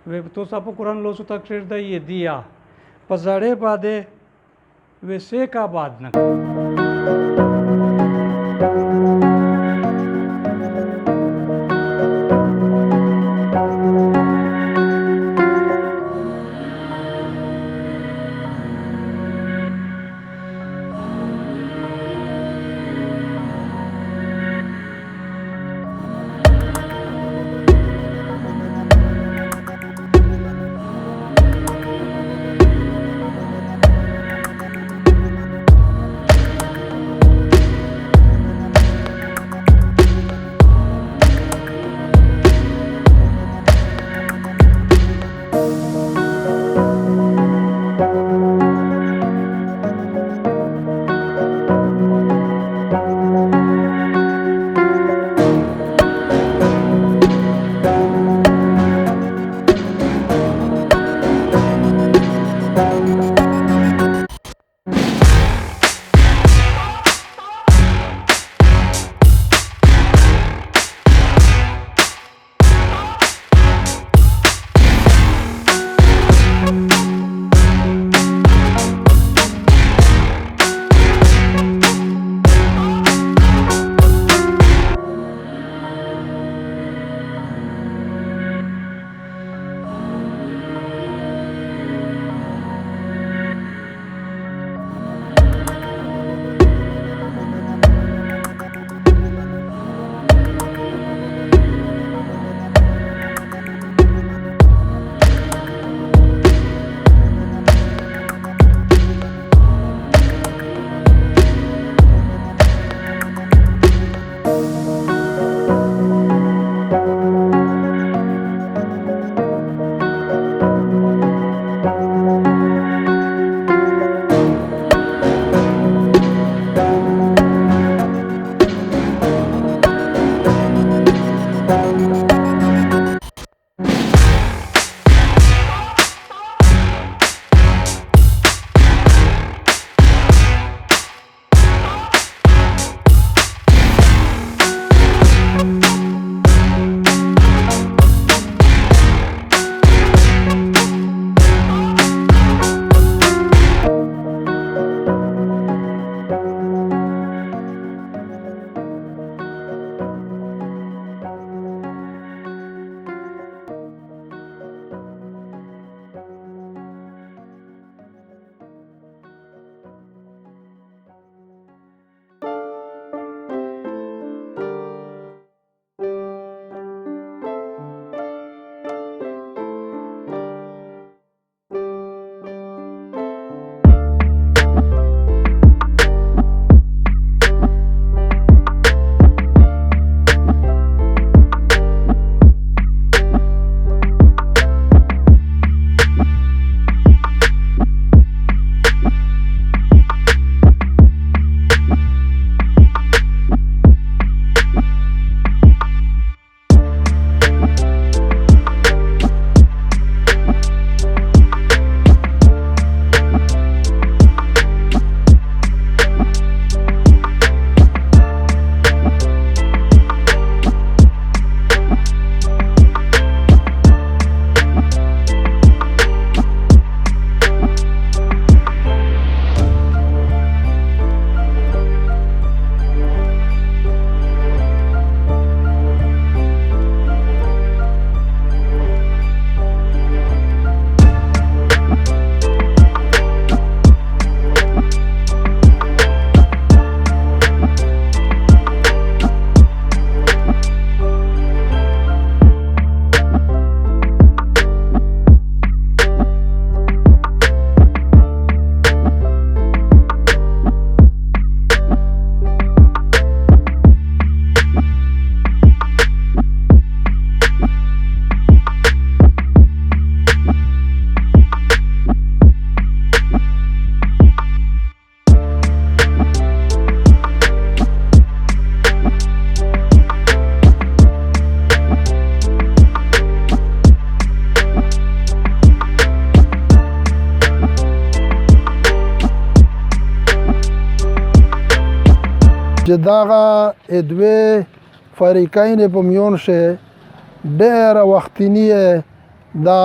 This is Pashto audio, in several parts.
تو سا په قرآن لوسو تک شیر دا یہ دیا پزړې باندې وسه کا باد نه چې دغه دوی فریقین په میون شه ډېره وختینی دا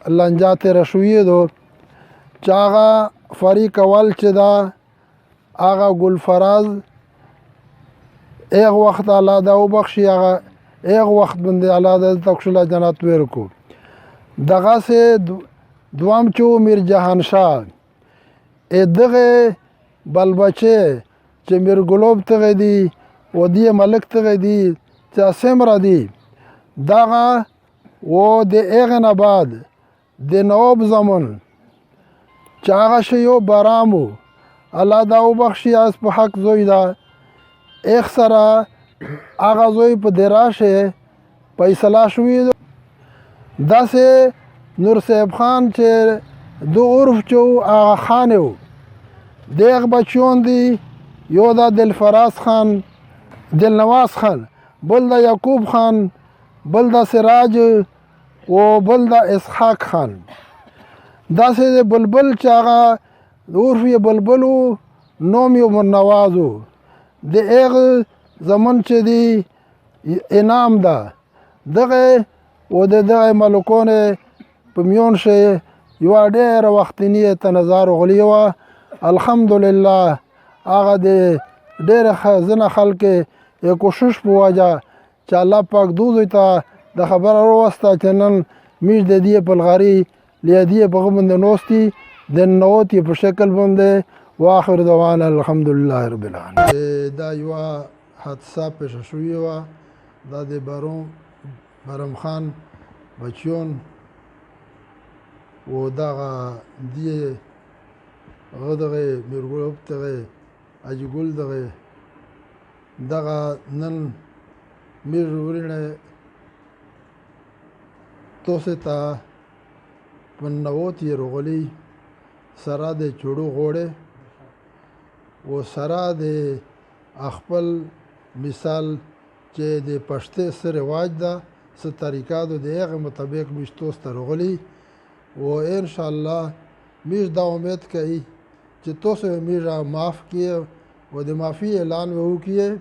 لنجا تېره شوې ده چې هغه فریق اول چې ده هغه ګلفراز ایغ وخت الله دا وبخښي هغه ایغ وخت باندې الله د تکشله جنت ورکو دغسې دوام چې و میر جهان شاه دغه بل بچې چې میر ګلوب تغه دي ودی ملک تغه دي چې سمره دي دغه و د ایغ نه بعد د نواب زمون چې هغه شی یو برامو الله دا وبخښي اس په حق زوی دا ایغ سره هغه زوی په دراشه فیصله شوې داسې نور صاحب خان چې دو عرف چې هغه خان و دیغ بچون دی یو دا دلفراز خان دلنواز خان بل دا یعقوب خان بل دا سراج و بل دا اسحاق خان داسې بلبل چې هغه عرف یې بلبل و نوم یې نواز و د ایغ زمن چې دی انعام ده دغه و د دغه ملکونه په میون شي یوه ډېره وختني تنظار غلې وه الحمدلله هغه د ډېره ځینې خلکې یې کوشش په وجه چې الله پاک دوی ته د خبره وروسته چې نن میش د دې پلغاري لیدې په هغه باندې نوستي د نوت یې په شکل باندې واخر دعوانا الحمدلله رب العالمین دا یوه حادثه پیښه شوې وه دا د برم خان بچیون و دغه دی هغه دغه میرګلوب دغه اجګل دغه نن میر ورینه توسه تا پنوت یې رغلی سره د چوړو غوړې و سره د خپل مثال چې د پښتې سره رواج ده څه طریقه ده د هغه مطابق مشتوس ته رغلی و ان شاء الله میش دا امید کوي چې تاسو میرا معاف کیه و د معافی اعلان وکړي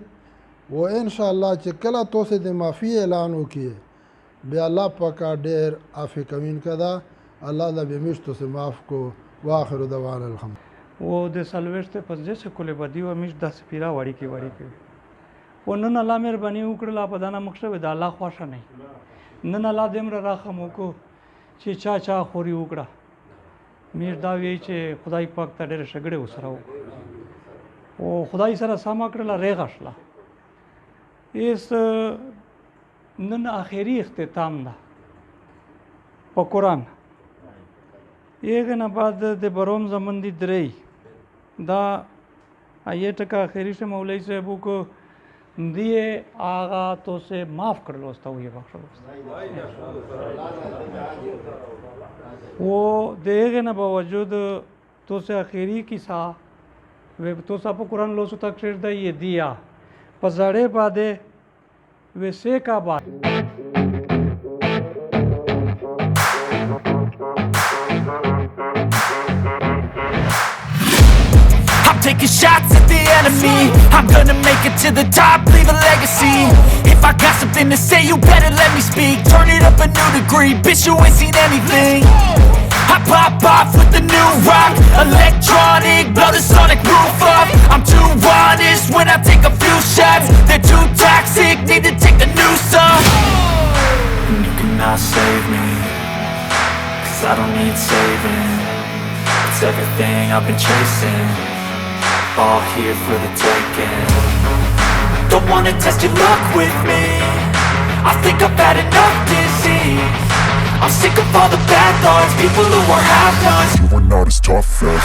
و ان شاء الله چې کله تاسو د معافی اعلان وکړي بیا الله پاک ډېر عفو کوین کدا الله دا به میشتو سے معاف کو واخر دعوانا الحمد و د سلوشت پنځه کولې بدی و میش د سپیرا وړي کې و نن الله مهرباني وکړه په دانا مخشه د الله خوښه نه نن الله دې مر راخم وکړو چې چا خوري وکړه میر دا وی چې خدای پاک ته ډېر شګړې وسره او خدای سره سما کړل ریغشلا اس نن اخیری اختتام ده په قرآن یې نه بعد د بروم زمون دي درې دا آیه ټکا اخیری سے مولوی صاحب کو دیے آغا تو سے معاف کر لو استا یہ بخش وہ دیگه نه باوجود تو سے اخیری کی سا تو سا په قرآن لوسو تکریر دا یہ دیا پزړې باندې ویسے کا بات Taking shots at the enemy. I'm gonna make it to the top, leave a legacy. If I got something to say, you better let me speak. Turn it up a new degree, bitch, you ain't seen anything. I pop off with the new rock, electronic, blow the sonic roof up. I'm too honest when I take a few shots. They're too toxic, need to take the new song. And you cannot save me, 'cause I don't need saving. It's everything I've been chasing, all here for the taking. Don't wanna test your luck with me, I think I've had enough disease. I'm sick of all the bad thoughts, people who are half-nots. You are not as tough as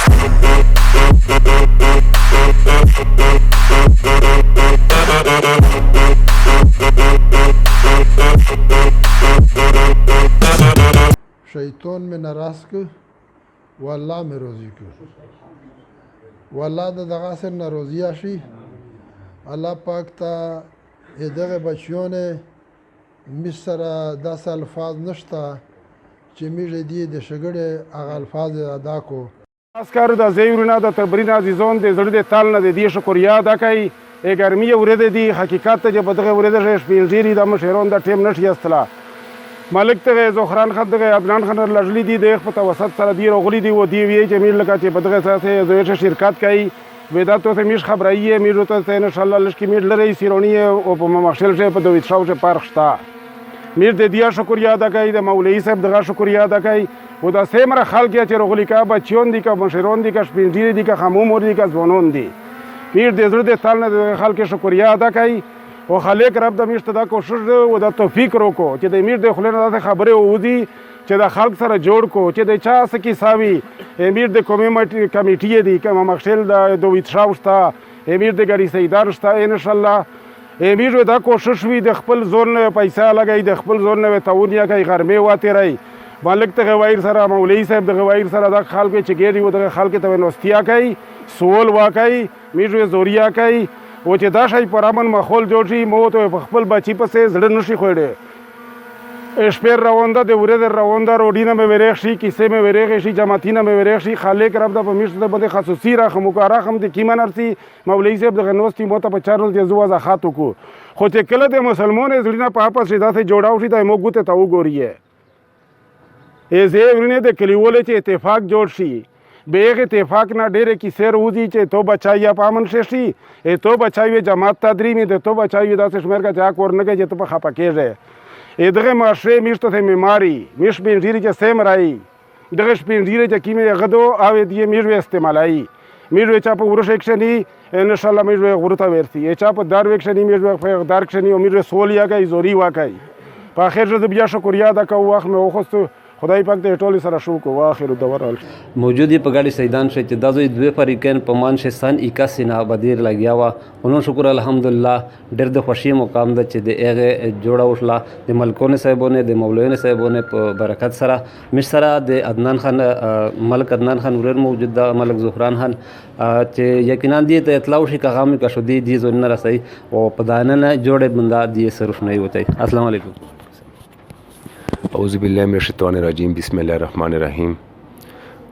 شیطان میں ناراض کو والله میں روزی کو والله د دغه سر ناروزی شي الله پاک ته دغه بچیونه مصر داسې الفاظ نشته چې میږي دی د شګړې هغه الفاظ ادا کو اسکر د زیورنا د تبرین عزیزون د زړه د تال نه د دې شکریا ادا کوي ګرمي ورده دي حقیقت ته بدغه ورده شپېلځيري د مشهرون د ټیم نشي استلا مالک ته زخران خان ته عدنان خان لجلی دی د په توسط سره دی رغلی دی و دی وی چې میر لکه چې په دغه اساس زوی شرکت کوي ودا ته میش خبرایي میر ته ان شاء الله لشکې میر لري سیرونی او په مخشل شه په دوی څاو پارخ شتا میر د دیا شکریا ادا کوي د مولوی صاحب دغه شکریا ادا کوي و دا سیمره خلک چې رغلی کا بچون دي کا مشرون دي کا شپینډری دي کا خموم دي کا ځوانون دي میر د زړه د تال نه خلک شکریا ادا کوي او خالق رب د میشته دا کوشش او د توفیق روکو چې د میر د خلینو د خبره وودي چې د خلک سره جوړ کو چې د چا سکی ساوي امیر د کمیټې دی کوم مخشل د دوی تراوستا امیر د ګری سیدار شتا ان شاء الله امیر دا کوشش وی د خپل زون پیسې لګای د خپل زون تاونیا کوي غرمه واته رہی مالک ته غوایر سره مولوی صاحب د غوایر سره د خلک چې ګری و د خلک ته نوستیا کوي سوال واکای میر زوریا کوي او چې دا شی پر امن ماحول جوړ شي مو ته په خپل بچی پسې زړه نشي خوړې شپیر روانده د ورځ روانده روډینه مې ورېخ شي کیسه مې ورېخ شي جماعتینه مې ورېخ شي خالق رب د پمیشت د بده خصوصي راخم کو راخم د کیمن ارسي مولوی صاحب د غنوستي مو ته په چارل د زوا زخاتو کو خو چې کله د مسلمانانو زړه په اپس سیدا ته جوړاو شي د موږ ته تاو ګوري ای زه ورنه د کلیوله چې اتفاق جوړ شي به اتفاق نه ډېرې کیسې روزي چې تو بچایا پامن شي ای تو بچاوي جماعت تدریمي د تو بچاوي د شمیر کا جاک ورنګه چې ته په خپکیږي ادغه معاشره میشته ته معماری میش بنجری چې سیم راي دغه بنجری چې کیمه غدو او دی میرو استعمالای میرو چا په ورش اکشنی ان شاء الله میرو غورتا ورسی چا په دار وکشنی میرو په دار کشنی او میرو سولیا کوي زوري واکای په اخر زه بیا شکریا دا کو واخ مې وخصو خدای پاک دې ټول سره شو کو واخر دور موجودی په ګاډي سیدان شه چې دازوی دوه فریقین په مان شه سن 81 نه بدیر لګیا وا انو شکر الحمدلله ډېر د خوشي مقام د چې د هغه جوړه وشلا د ملکونه صاحبونه د مولویونه صاحبونه په برکت سره مش سره د عدنان خان ملک عدنان خان ورر موجود د ملک زهران خان چې یقینا دې ته اطلاع شي کغام کا شو دي زونه رسي او په دانه جوړه بندا دې صرف نه وتی السلام علیکم اعوذ بالله من الشیطان الرجیم بسم الله الرحمن الرحیم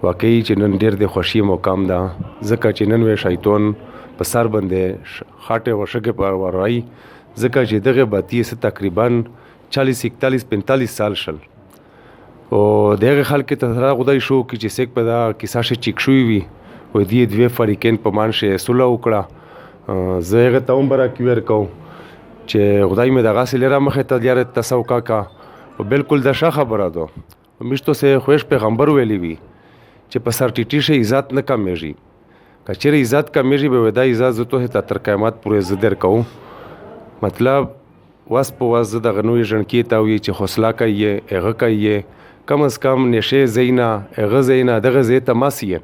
واقعي چې نن ډېر د خوشي مقام ده ځکه چې نن وې شیطان په سر باندې خاطه وشګه پر ورای ځکه چې دغه باتی سه تقریبا 40 41 45 سال شل او دغه خلک ته سره خدای شو چې سیک په دا کیسه شي چیک شوی وي و دې دوه فریقین په مان شه سوله وکړه زه ته عمره کیور کو چې خدای مې دغه سره مخه ته دیار تسوکا کا بالکل د ښه خبره ده مشتو سه خوښ پیغمبر ویلی وی چې په سر ټیټی شي عزت نه کمیږي کچېره عزت کمیږي به ودا عزت ته ته تر قیامت پورې زدر کوم مطلب واس په واس د غنوې ژوند تا وی چې حوصله کوي هغه کوي کم از کم نشه زینا هغه زینا دغه زی تماسیه